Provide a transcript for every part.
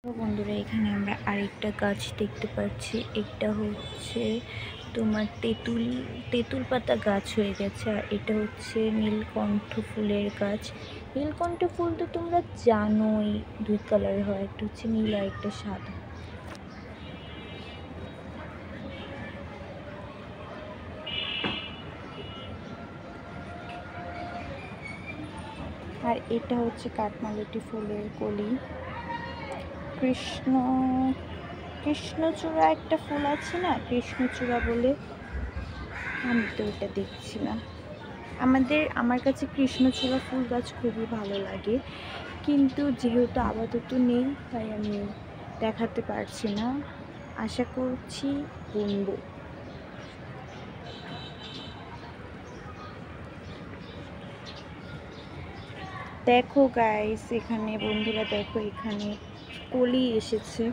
তো বন্ধুরা, এখানে আমরা আরেকটা গাছ দেখতে পাচ্ছি। এটা হচ্ছে তোমার তেঁতুল পাতা গাছ হয়ে গেছে। আর এটা হচ্ছে নীলকণ্ঠ ফুলের গাছ। নীলকণ্ঠ ফুল তো তোমরা জানোই, দুই কালার হয়, একটা হচ্ছে নীল আর একটা সাদা। আর এটা হচ্ছে কাঠমালতি ফুলের কলি। কৃষ্ণচূড়া একটা ফুল আছে না, কৃষ্ণচূড়া বলে, আমি তো ওটা দেখছি না। আমার কাছে কৃষ্ণচূড়া ফুল গাছ খুবই ভালো লাগে, কিন্তু যেহেতু আপাতত নেই তাই আমি দেখাতে পারছি না। আশা করছি কিনবো। দেখো গাইস, এখানে বন্ধুরা দেখো, এখানে কলি এসেছে।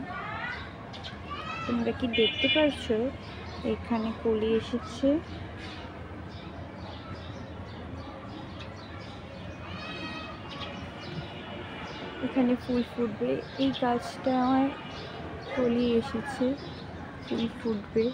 তোমরা কি দেখতে পারছো? এখানে কলি এসেছে। এখানে ফুল ফুটবে। এই গাছটায় কলি এসেছে, ফুল ফুটবে।